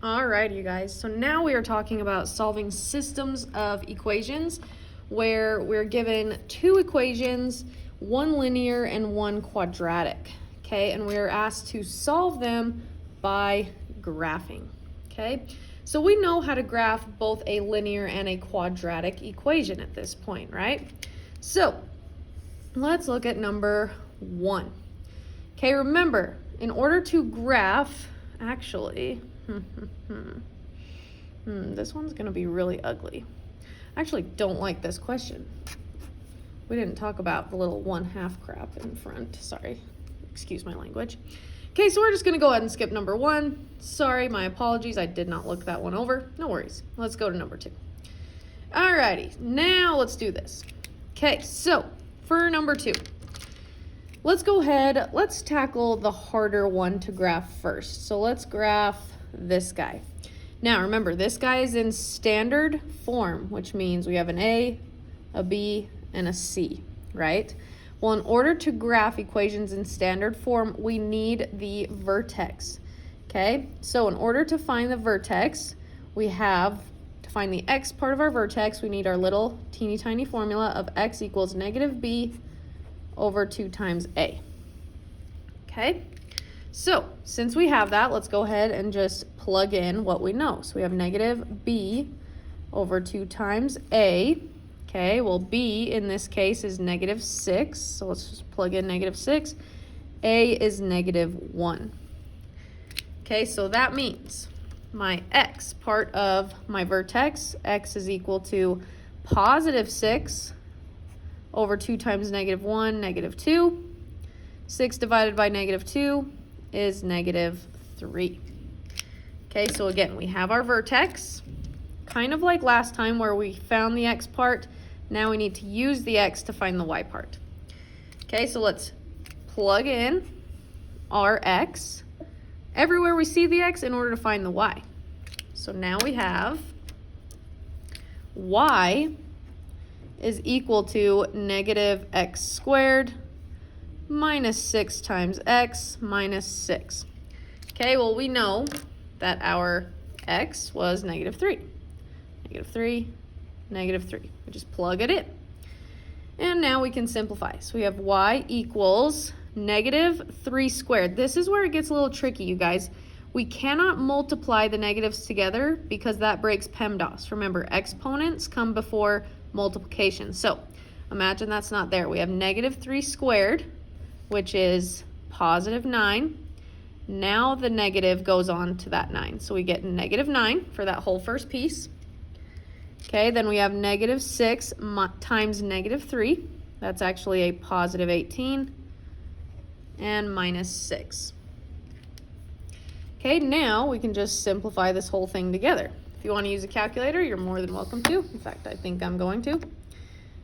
All right, you guys. So now we are talking about solving systems of equations where we're given two equations, one linear and one quadratic, okay? And we're asked to solve them by graphing, okay? So we know how to graph both a linear and a quadratic equation at this point, right? So let's look at number 1. Okay, remember, in order to graph, actually, this one's gonna be really ugly. I actually don't like this question. We didn't talk about the little 1/2 crap in front. Sorry, excuse my language. Okay, so we're just gonna go ahead and skip number 1. Sorry, my apologies, I did not look that one over. No worries, let's go to number 2. Alrighty, now let's do this. Okay, so for number 2, let's go ahead, let's tackle the harder one to graph first. So let's graph this guy. Now remember, this guy is in standard form, which means we have an A, a B, and a C, right? Well, in order to graph equations in standard form, we need the vertex, okay? So in order to find the vertex, we have to find the x part of our vertex, we need our little teeny tiny formula of x equals negative b over 2 times a, okay? So since we have that, let's go ahead and just plug in what we know. So we have negative b over 2 times a. Okay, well, b in this case is negative 6. So let's just plug in negative 6. A is negative 1. Okay, so that means my x part of my vertex, x is equal to positive 6 over 2 times negative 1, negative 2. 6 divided by negative 2 is negative 3. Okay, so again, we have our vertex, kind of like last time where we found the x part. Now we need to use the x to find the y part. Okay, so let's plug in our x everywhere we see the x in order to find the y. So now we have y is equal to negative x squared minus 6 times x minus 6. Okay, well, we know that our x was negative 3. Negative 3, negative 3. We just plug it in. And now we can simplify. So we have y equals negative 3 squared. This is where it gets a little tricky, you guys. We cannot multiply the negatives together because that breaks PEMDAS. Remember, exponents come before multiplication. So imagine that's not there. We have negative 3 squared, which is positive 9. Now the negative goes on to that 9. So we get negative 9 for that whole first piece. Okay, then we have negative 6 times negative 3. That's actually a positive 18 and minus 6. Okay, now we can just simplify this whole thing together. If you want to use a calculator, you're more than welcome to. In fact, I think I'm going to.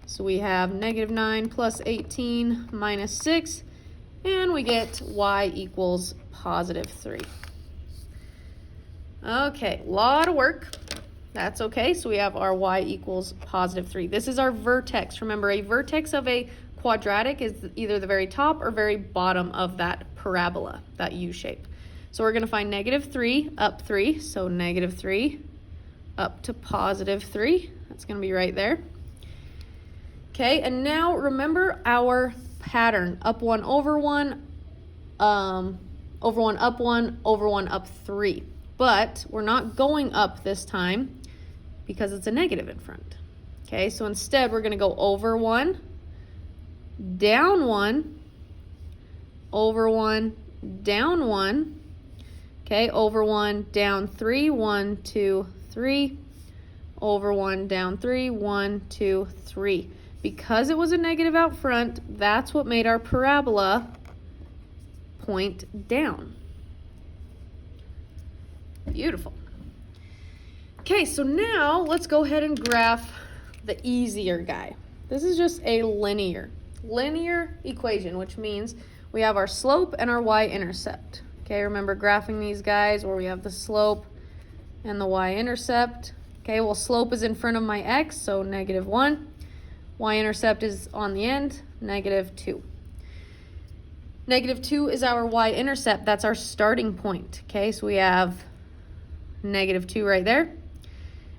So we have negative 9 plus 18 minus 6. And we get y equals positive 3. Okay, a lot of work. That's okay. So we have our y equals positive 3. This is our vertex. Remember, a vertex of a quadratic is either the very top or very bottom of that parabola, that U shape. So we're going to find negative 3 up 3. So negative 3 up to positive 3. That's going to be right there. Okay, and now remember our pattern, up 1 over 1, over 1 up 1, over 1 up 3. But we're not going up this time because it's a negative in front. Okay, so instead we're going to go over 1, down 1, over 1, down 1, okay, over 1, down 3, 1, 2, 3, over 1, down 3, 1, 2, 3. Because it was a negative out front, that's what made our parabola point down. Beautiful. Okay, so now let's go ahead and graph the easier guy. This is just a linear equation, which means we have our slope and our y-intercept. Okay, remember graphing these guys where we have the slope and the y-intercept. Okay, well, slope is in front of my x, so negative 1. Y-intercept is on the end, negative 2. Negative 2 is our y-intercept. That's our starting point. Okay, so we have negative 2 right there.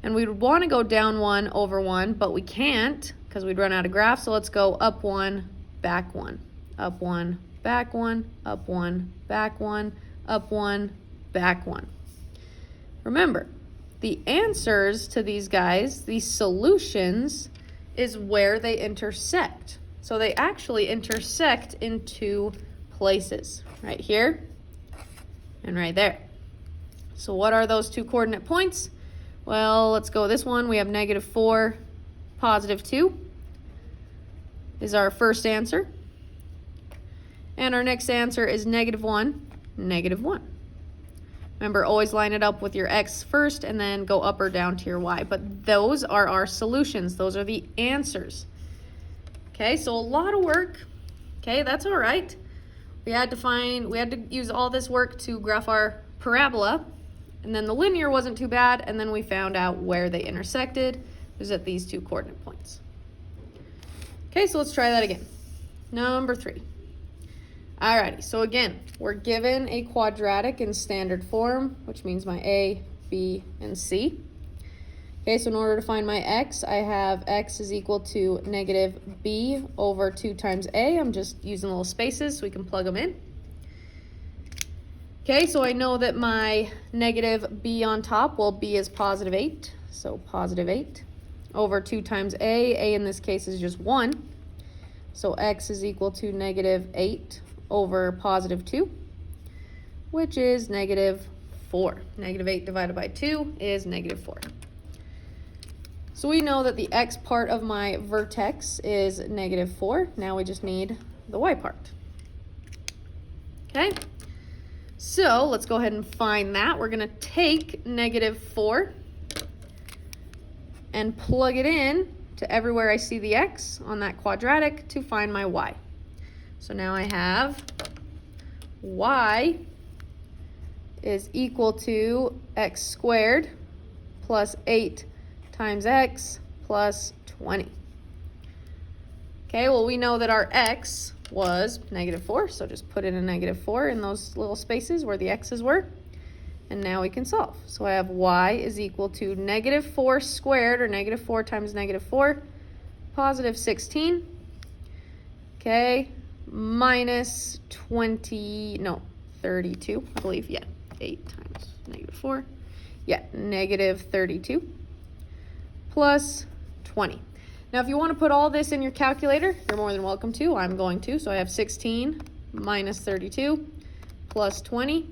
And we would want to go down 1 over 1, but we can't because we'd run out of graph. So let's go up 1, back 1, up 1, back 1, up 1, back 1, up 1, back 1. Remember, the answers to these guys, these solutions, is where they intersect. So they actually intersect in 2 places, right here and right there. So what are those 2 coordinate points? Well, let's go this one. We have negative 4, positive 2 is our first answer. And our next answer is negative 1, negative 1. Remember, always line it up with your x first and then go up or down to your y. But those are our solutions. Those are the answers. Okay, so a lot of work. Okay, that's all right. We had to use all this work to graph our parabola. And then the linear wasn't too bad, and then we found out where they intersected. It was at these 2 coordinate points. Okay, so let's try that again. Number 3. Alrighty, so again, we're given a quadratic in standard form, which means my A, B, and C. Okay, so in order to find my x, I have x is equal to negative b over 2 times a. I'm just using little spaces so we can plug them in. Okay, so I know that my negative b on top, well, b is positive 8, so positive 8 over 2 times a in this case is just 1. So x is equal to negative 8 over positive 2, which is negative 4. Negative 8 divided by 2 is negative 4. So we know that the x part of my vertex is negative 4. Now we just need the y part. Okay? So let's go ahead and find that. We're going to take negative 4 and plug it in to everywhere I see the x on that quadratic to find my y. So now I have y is equal to x squared plus 8 times x plus 20. Okay, well, we know that our x was negative 4, so just put in a negative 4 in those little spaces where the x's were, and now we can solve. So I have y is equal to negative 4 squared, or negative 4 times negative 4, positive 16, okay, minus 32, I believe, yeah, 8 times negative 4, yeah, negative 32, plus 20. Now, if you want to put all this in your calculator, you're more than welcome to. I'm going to. So I have 16 minus 32 plus 20.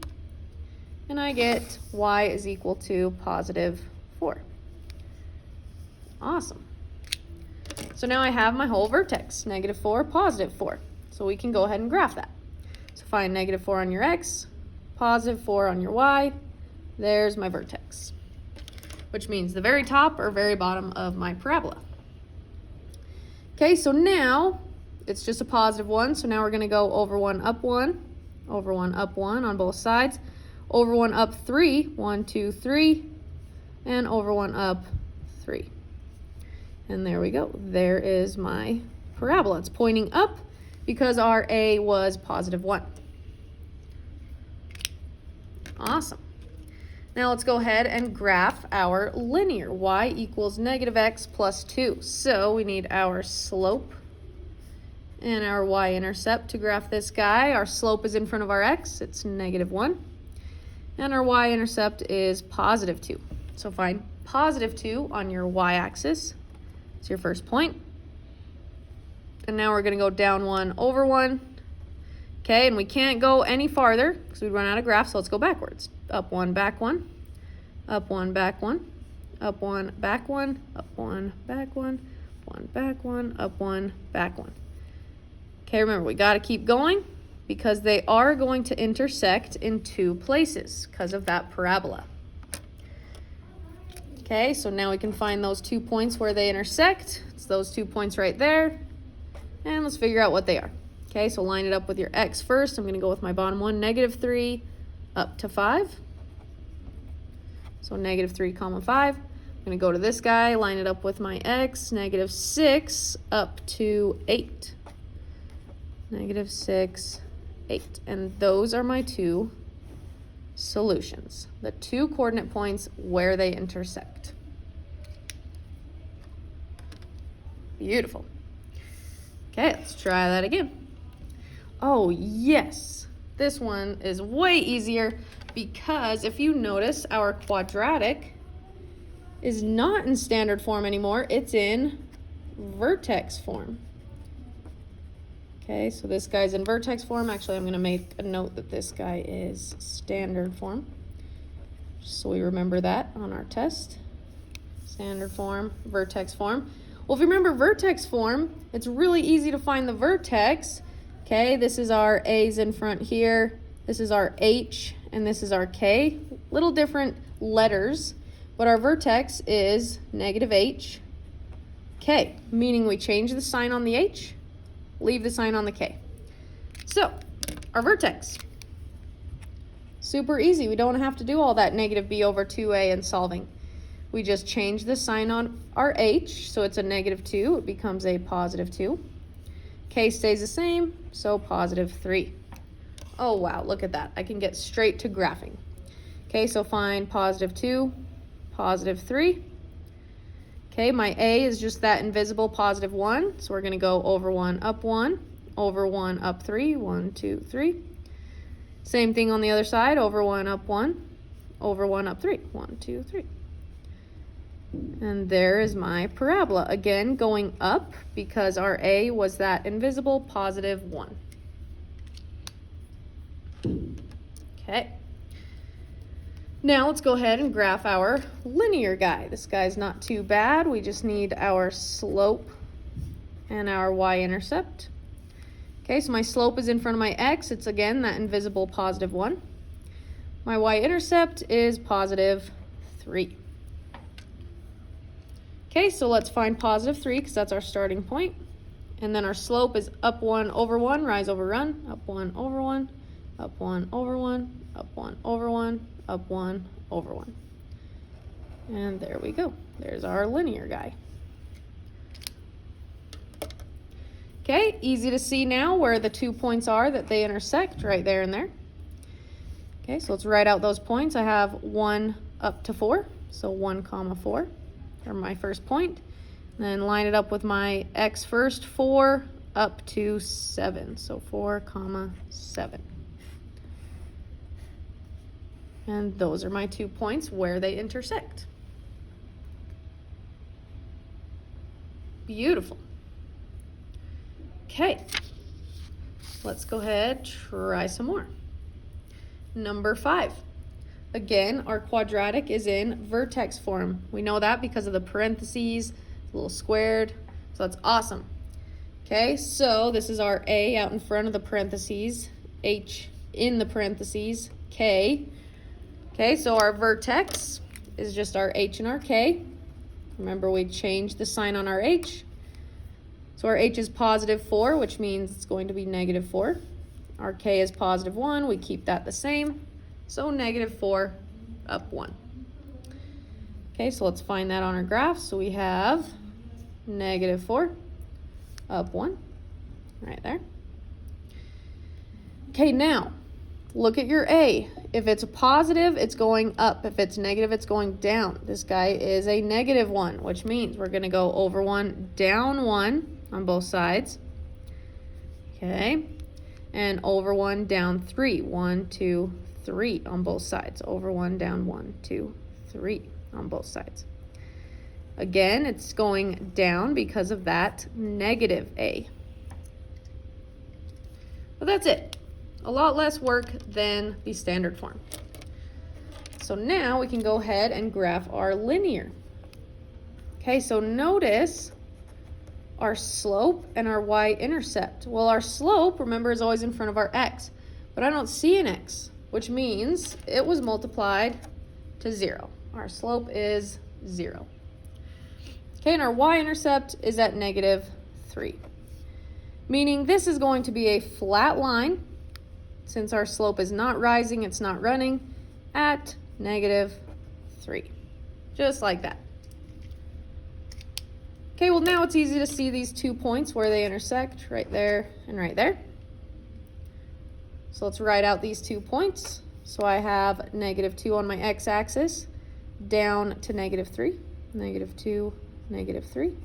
And I get y is equal to positive 4. Awesome. So now I have my whole vertex, negative 4, positive 4. So we can go ahead and graph that. So find negative 4 on your x, positive 4 on your y. There's my vertex, which means the very top or very bottom of my parabola. Okay, so now it's just a positive 1, so now we're going to go over 1, up 1, over 1, up 1 on both sides, over 1, up 3, 1, 2, 3, and over 1, up 3. And there we go. There is my parabola. It's pointing up because our A was positive 1. Awesome. Now let's go ahead and graph our linear. Y equals negative x plus 2. So we need our slope and our y-intercept to graph this guy. Our slope is in front of our x. It's negative 1. And our y-intercept is positive 2. So find positive 2 on your y-axis. It's your first point. And now we're going to go down 1 over 1. Okay, and we can't go any farther because we'd run out of graph, so let's go backwards. Up 1, back 1, up 1, back 1, up 1, back 1, up 1, back 1, 1, back 1, up 1, back 1. Okay, remember, we got to keep going because they are going to intersect in 2 places because of that parabola. Okay, so now we can find those 2 points where they intersect. It's those 2 points right there. And let's figure out what they are. Okay, so line it up with your x first. I'm going to go with my bottom one, negative 3 up to 5. So negative 3 comma 5. I'm going to go to this guy, line it up with my x, negative 6 up to 8. Negative 6, 8. And those are my 2 solutions, the two coordinate points where they intersect. Beautiful. Okay, let's try that again. Oh, yes. This one is way easier because if you notice, our quadratic is not in standard form anymore. It's in vertex form. Okay, so this guy's in vertex form. Actually, I'm going to make a note that this guy is standard form, just so we remember that on our test. Standard form, vertex form. Well, if you remember vertex form, it's really easy to find the vertex. Okay, this is our A's in front here. This is our H, and this is our K. Little different letters, but our vertex is negative H, K, meaning we change the sign on the H, leave the sign on the K. So, our vertex. Super easy. We don't have to do all that negative b over 2a and solving. We just change the sign on our H, so it's a negative 2. It becomes a positive 2. K stays the same, so positive 3. Oh, wow, look at that. I can get straight to graphing. Okay, so find positive 2, positive 3. Okay, my A is just that invisible positive 1, so we're going to go over 1, up 1, over 1, up 3, 1, 2, 3. Same thing on the other side, over 1, up 1, over 1, up 3, 1, 2, 3. And there is my parabola, again going up because our A was that invisible positive 1. Okay. Now let's go ahead and graph our linear guy. This guy's not too bad. We just need our slope and our y-intercept. Okay, so my slope is in front of my x. It's again that invisible positive 1. My y-intercept is positive 3. Okay, so let's find positive 3 because that's our starting point. And then our slope is up 1 over 1, rise over run, up 1 over 1, up 1 over 1, up 1 over 1, up 1 over 1. And there we go. There's our linear guy. Okay, easy to see now where the 2 points are that they intersect, right there and there. Okay, so let's write out those points. I have 1 up to 4, so 1 comma 4 are my first point. And then line it up with my x first, 4 up to 7, so 4 comma 7. And those are my 2 points where they intersect. Beautiful. Okay, let's go ahead, try some more. Number 5. Again, our quadratic is in vertex form. We know that because of the parentheses, a little squared, so that's awesome. Okay, so this is our A out in front of the parentheses, H in the parentheses, K. Okay, so our vertex is just our H and our K. Remember, we changed the sign on our H. So our H is positive 4, which means it's going to be negative 4. Our K is positive 1. We keep that the same. So negative 4 up 1. Okay, so let's find that on our graph. So we have negative 4 up 1 right there. Okay, now look at your A. If it's a positive, it's going up. If it's negative, it's going down. This guy is a negative 1, which means we're going to go over 1, down 1 on both sides. Okay, and over 1, down 3. 1, 2, 3 on both sides. Over 1, down 1, 2, 3 on both sides. Again, it's going down because of that negative A. But that's it. A lot less work than the standard form. So now we can go ahead and graph our linear. Okay, so notice our slope and our y-intercept. Well, our slope, remember, is always in front of our x, but I don't see an x, which means it was multiplied to 0. Our slope is 0. Okay, and our y-intercept is at negative 3, meaning this is going to be a flat line. Since our slope is not rising, it's not running, at negative 3, just like that. Okay, well now it's easy to see these 2 points where they intersect, right there and right there. So let's write out these 2 points. So I have -2 on my x-axis, down to -3, -2, -3.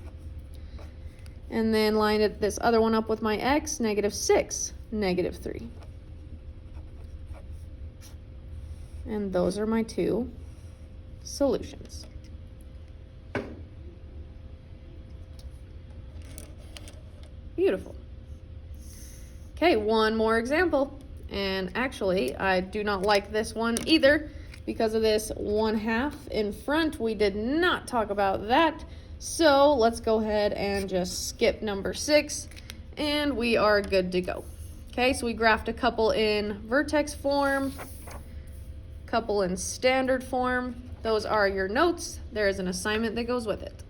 And then line this other one up with my x, -6, -3. And those are my two solutions. Beautiful. Okay, one more example. And actually, I do not like this one either because of this 1/2 in front. We did not talk about that. So let's go ahead and just skip number 6 and we are good to go. Okay, so we graphed a couple in vertex form, couple in standard form. Those are your notes. There is an assignment that goes with it.